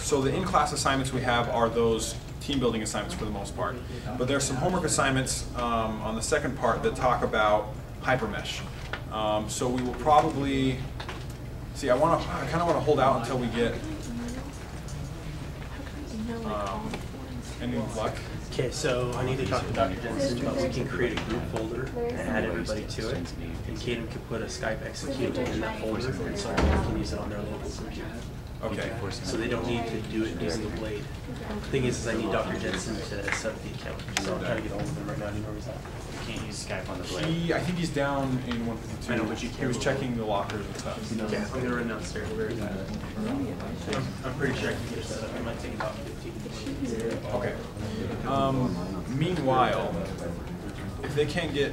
So the in-class assignments we have are those team building assignments for the most part. But there's some homework assignments on the second part that talk about hypermesh. So we will probably, see, I kind of want to hold out until we get any luck. Okay, so I need to talk to Dr. Jensen, but we can create a group folder and add everybody to it. And Caden could put a Skype execute in that folder, and so everyone can use it on their local computer. Okay. So they don't need to do it using the Blade. The thing is I need Dr. Jensen to set up the account. So I'll try to get all of them right now. Do you know where he's at? You can't use Skype on the Blade. I think he's down in 152. I know, but you he was checking the lockers and stuff. Yeah, I'm going to run downstairs. I'm pretty sure I can get it set up. It might take about 15 minutes. Okay. Meanwhile, if they can't get,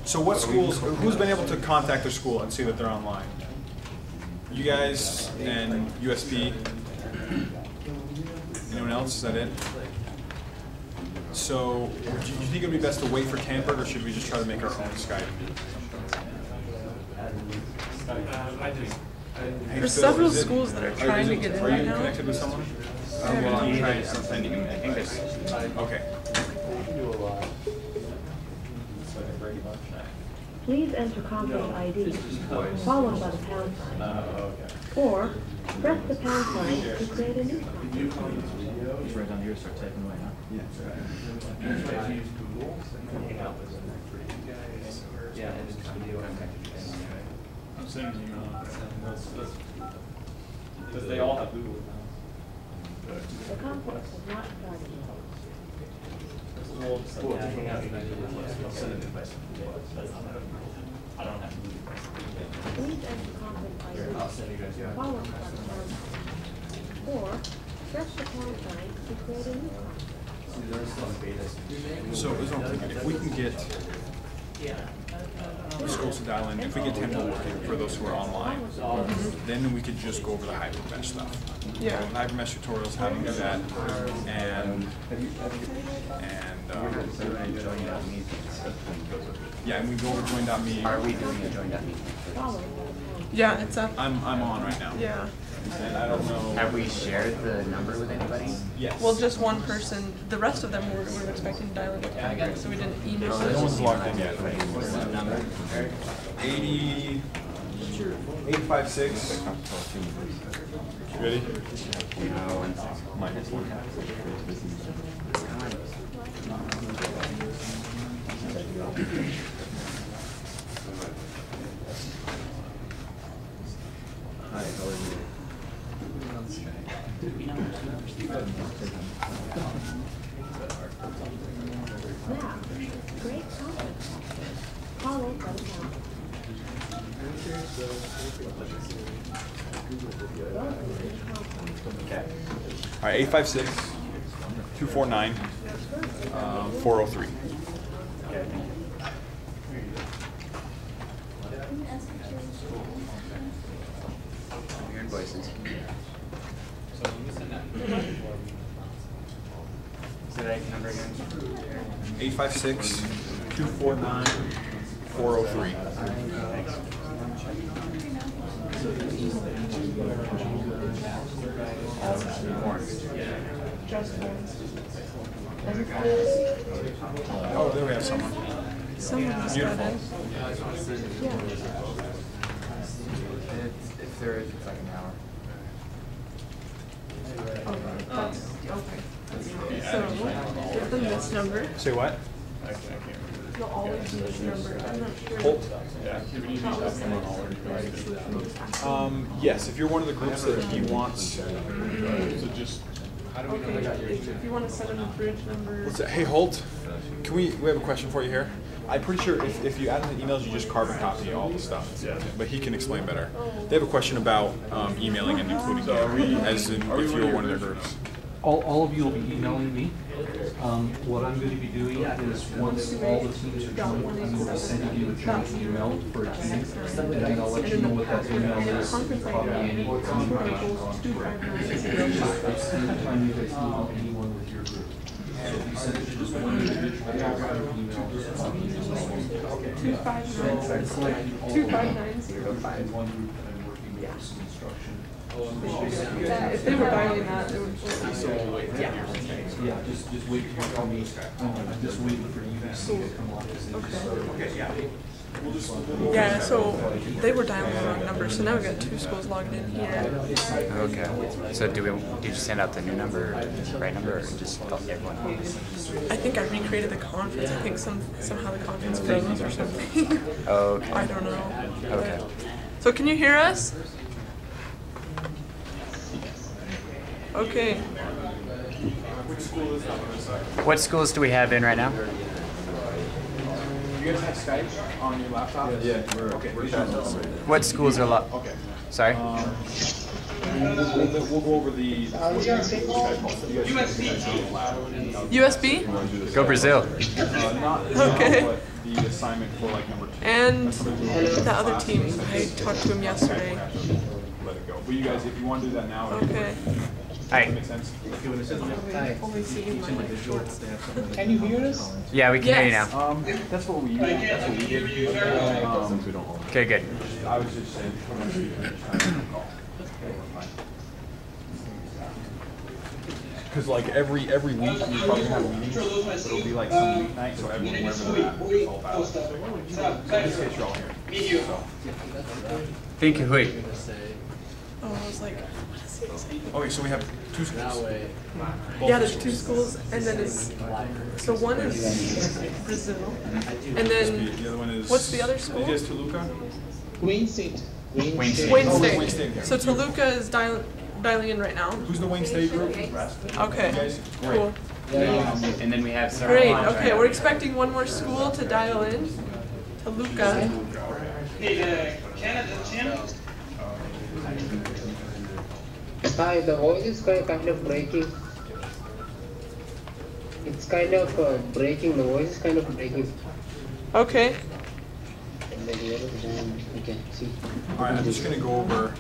so what schools, who's been able to contact their school and see that they're online? You guys and USB? Anyone else? Is that it? So, do you think it would be best to wait for Tamper, or should we just try to make our own Skype? There's several schools that are trying to get in right now. Are you connected with someone? Well, I'm sending him. I think this. Okay. Please enter conference ID, followed by the pound sign. Or press the pound sign to create a new conference. Just right down here, start typing away, huh? Yeah. I'm sending you because they all have Google now. The conference is not started. I don't have to. Please enter conference ID, followed by the pound sign. Or press the pound sign to create a new conference. So, if we can get the schools to dial in, if we get Tamper working for those who are online, then we could just go over the hypermesh stuff. Yeah. So hypermesh tutorials, how to do that, and yeah, and we go over join.me. Are we doing a join.me? Yeah, it's up. I'm on right now. Yeah. And I don't know. Have we shared the number with anybody? Yes. Well, just one person. The rest of them we were expecting to dial in with Tamper, so we didn't email No them. one's logged in yet. What's the number? 856. You ready? No, 1 second. Minus 1. Hi, how are you? Now, create conference, followed by the pound. Okay. All right, 856 249 403. Your invoices. Say that number again. 856 249 403. Oh, there we have someone. Someone just got Beautiful. in. If there is, it's like an hour. That's okay. So give them this number. Say what? They'll always use this number. I'm not sure. Holt. Yeah. Yes, if you're one of the groups that he wants. So just Okay, if you want to send him a bridge number. What's that? Hey Holt, can we have a question for you here? I'm pretty sure if you add in the emails, you just carbon copy all the stuff. Yeah. But he can explain better. They have a question about emailing and including you, as in if you're one of their groups. All of you will be emailing me. What I'm going to be doing is once all the teams are joined, I'm going to be sending you a joint email for a team, and then I'll let you know what that email is. Copy any time you guys email anyone with your group. So if you send it to just one individual, I'll email 25905. one group that I'm working with some instruction. If they were dialing that, it would. Yeah. Yeah, just wait for me. Just waiting for you to see it come on. Okay, yeah. Yeah, so they were dialing the wrong number, so now we got 2 schools logged in here. Okay. So do you just send out the new number, right number, or just everyone? I think I recreated the conference. I think somehow the conference froze or something. Oh, okay. I don't know. Okay. So can you hear us? Okay. What schools do we have in right now? You guys have Skype on your laptop? Yeah, we're What schools are Okay. Sorry? We'll go over the USB? Go Brazil. not Okay. but the assignment for like number 2. And the other team, I talked to him yesterday. Let it go. But you guys, if you want to do that now, Okay. Hi. that makes sense. Only seeing my shorts. Can you hear us? Yeah, we can hear you Yes. now. That's what we did. Since we don't hold. Okay, good. I was just saying. Because like every week we probably have meetings, but it'll be like some weeknight, so everyone wherever they're at, it's all valid. So in this case, you're all here. So. Thank you, Hui. Oh, I was like, what is he saying? Okay, so we have 2 schools. Yeah, there's 2 schools, and then it's, so one is Brazil, and then, The other one is. what's the other school? Did you guys Toluca? Wayne State. Wayne State. Wayne Oh, State. Wayne State, okay. So Toluca is dialing in right now. Who's the Wayne State group? Okay, You guys? Great. cool. And then we have several Great, lines right okay, now. we're expecting one more school to dial in. Toluca. Hi, the voice is kind of breaking. It's kind of breaking. The voice is kind of breaking. Okay. Okay, see. All right, I'm just going to go over.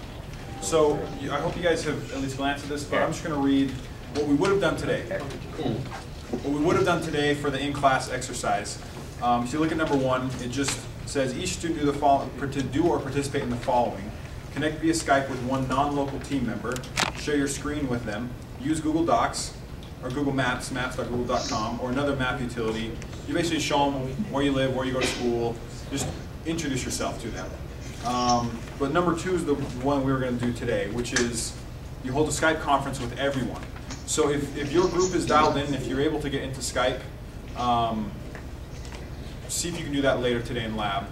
So I hope you guys have at least glanced at this, but I'm just going to read what we would have done today. What we would have done today for the in-class exercise. If you look at number 1, it just says each student do or participate in the following. Connect via Skype with one non-local team member. Share your screen with them. Use Google Docs or Google Maps, maps.google.com, or another map utility. You basically show them where you live, where you go to school. Just introduce yourself to them. But number 2 is the one we were going to do today, which is you hold a Skype conference with everyone. So if your group is dialed in, if you're able to get into Skype, see if you can do that later today in lab.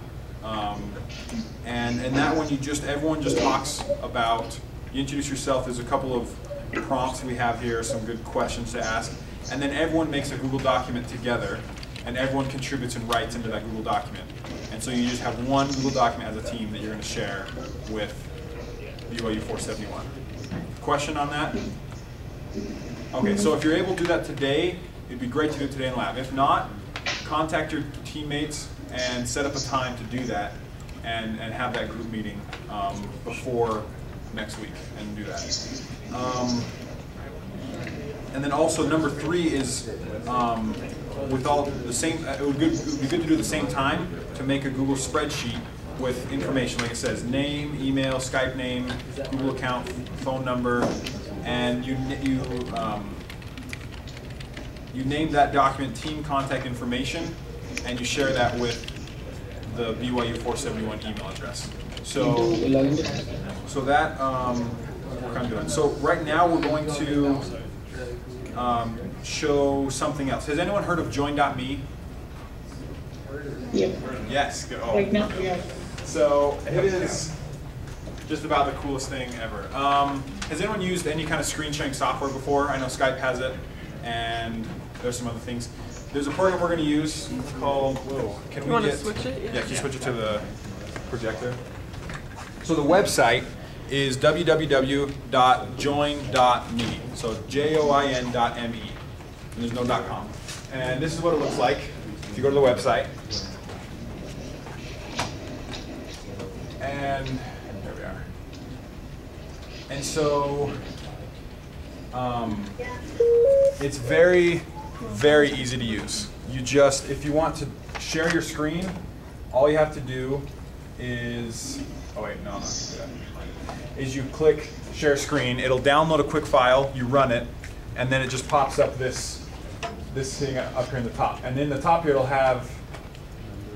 And that one, everyone just talks about, you introduce yourself. There's a couple of prompts we have here, some good questions to ask, and then everyone makes a Google document together, and everyone contributes and writes into that Google document. And so you just have one Google document as a team that you're going to share with BYU 471. Question on that? Okay, so if you're able to do that today, it'd be great to do it today in lab. If not, contact your teammates and set up a time to do that and have that group meeting before next week and do that. And then also number 3 is with all the same, it would be good to do the same time to make a Google spreadsheet with information, like it says, name, email, Skype name, Google account, phone number, and you name that document team contact information, and you share that with the BYU 471 email address. So that we're kind of doing. So right now we're going to show something else. Has anyone heard of join.me? Yep. Yes. Good. Oh. Right now, yeah. So it is just about the coolest thing ever. Has anyone used any kind of screen sharing software before? I know Skype has it, and there's some other things. There's a program we're going to use called. Whoa, can we want to get? switch it? Yeah, can you switch it to the projector? So the website is www.join.me. So join.me. And there's no .com. And this is what it looks like if you go to the website. And there we are. And so it's very, very easy to use. You just, if you want to share your screen, all you have to do is, oh wait, no, I'm not gonna do that. Is you click share screen. It'll download a quick file, you run it, and then it just pops up this thing up here in the top. And in the top here it'll have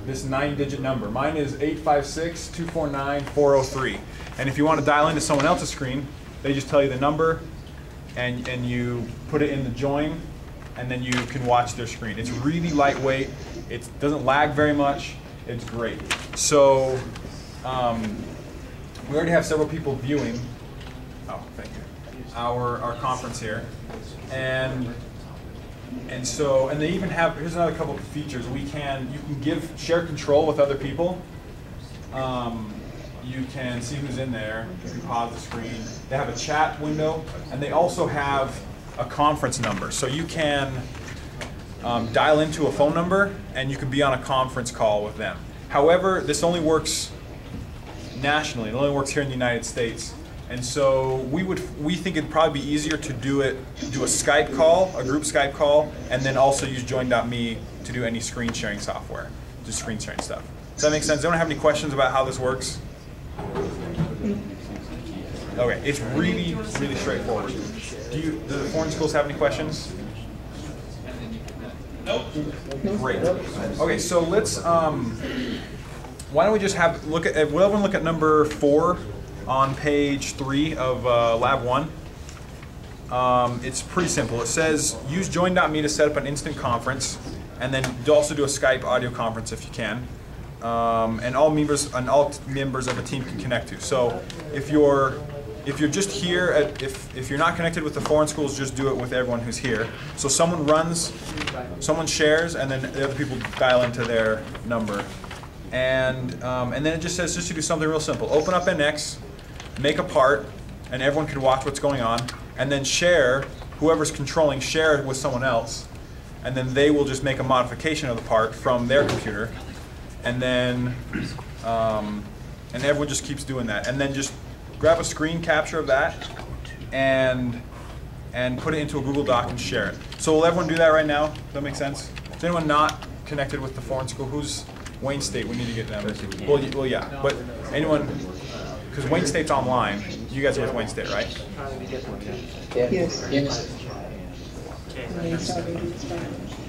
this 9-digit number. Mine is 856-249-403. And if you want to dial into someone else's screen, they just tell you the number, and you put it in the join, and then you can watch their screen. It's really lightweight. It doesn't lag very much. It's great. So we already have several people viewing. Oh, thank you. Our conference here, and they even have, here's another couple of features. You can share control with other people. You can see who's in there. You can pause the screen. They have a chat window, and they also have a conference number. So you can dial into a phone number, and you can be on a conference call with them. However, this only works nationally. It only works here in the United States. And so we think it'd probably be easier to do a Skype call, a group Skype call, and then also use Join.me to do any screen sharing software, just screen sharing stuff. Does that make sense? Anyone have any questions about how this works? Okay, it's really, really straightforward. Do the foreign schools have any questions? Nope. Great. Okay, so let's. Why don't we just will everyone look at number 4 on page 3 of Lab 1? It's pretty simple. It says use Join.me to set up an instant conference, and then also do a Skype audio conference if you can. And all members of a team can connect to. So if you're just here, if you're not connected with the foreign schools, just do it with everyone who's here. So someone shares, and then the other people dial into their number. And then it just says just to do something real simple. Open up NX, make a part, and everyone can watch what's going on, and then share, whoever's controlling, share it with someone else, and then they will just make a modification of the part from their computer, and then and everyone just keeps doing that. And then just grab a screen capture of that and put it into a Google Doc and share it. So will everyone do that right now? Does that make sense? Is anyone not connected with the foreign school? Who's Wayne State? We need to get them. Well, yeah, but anyone, because Wayne State's online. You guys are with Wayne State, right?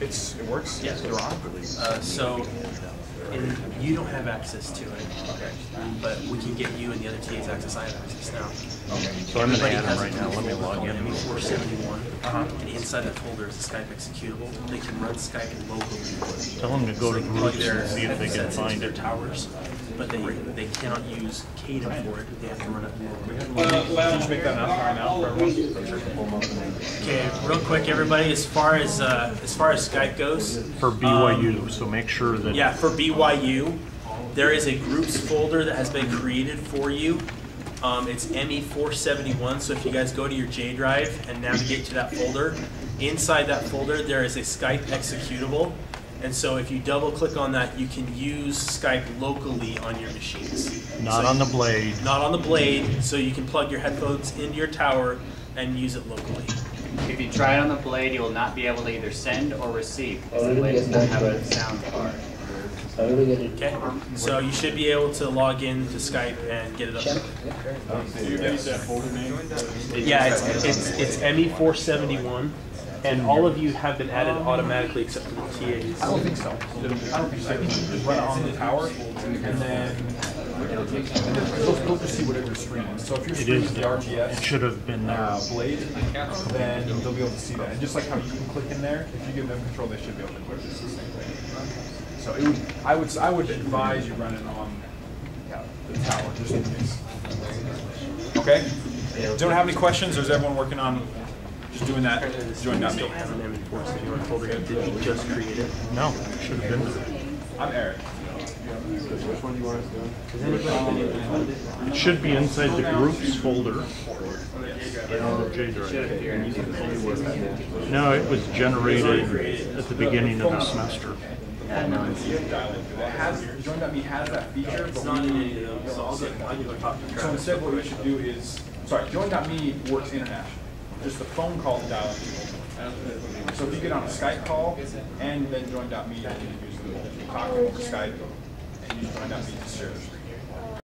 Yes. It works? Yes. They're on? You don't have access to it. Okay. But we can get you and the other TAs access. I have access now. Okay. So I'm going to add them right now. Let me log in. ME471, and inside that folder is a Skype executable. They can run Skype locally. Tell them to go to groups and see if they can find their it. towers, but they cannot use Caden for it. They have to run it locally. Can you make that announcement right now for everyone? Okay, real quick, everybody. As far as Skype goes, For BYU, so make sure that. yeah, for BYU, there is a groups folder that has been created for you. It's ME471, so if you guys go to your J drive and navigate to that folder, inside that folder there is a Skype executable, and so if you double click on that, you can use Skype locally on your machines. Not on the blade. Not on the blade, so you can plug your headphones into your tower and use it locally. If you try it on the blade, you will not be able to either send or receive, because the blade does not have a sound card. Okay, so you should be able to log in to Skype and get it up. Yeah, it's ME471, and all of you have been added automatically except for the TAs. I don't think so. I think you just run it on the tower, and then they'll just see whatever your screen is. So if your screen is the RGS, It should have been there. blade, then they'll be able to see that. And just like how you can click in there, if you give them control, they should be able to click. It's the same thing. So I would advise you run it on the tower just in case. Okay. Does anyone have any questions, or is everyone working on just doing that? Join.me. Still has an ME471 folder yet. Did you just create it? No, it should have been there. I'm Eric. Which one do you want us to do? It should be inside the groups folder. On the J drive. No, it was generated at the beginning of the semester. Join.me has that feature, but Not in any of them, so I'll go talk to so Travis. instead what you should do is, Join.me works international. Just the phone call to dial into. So if you get on a Skype call and then Join.me, you can use the talk over Skype and use Join.me to share the screen.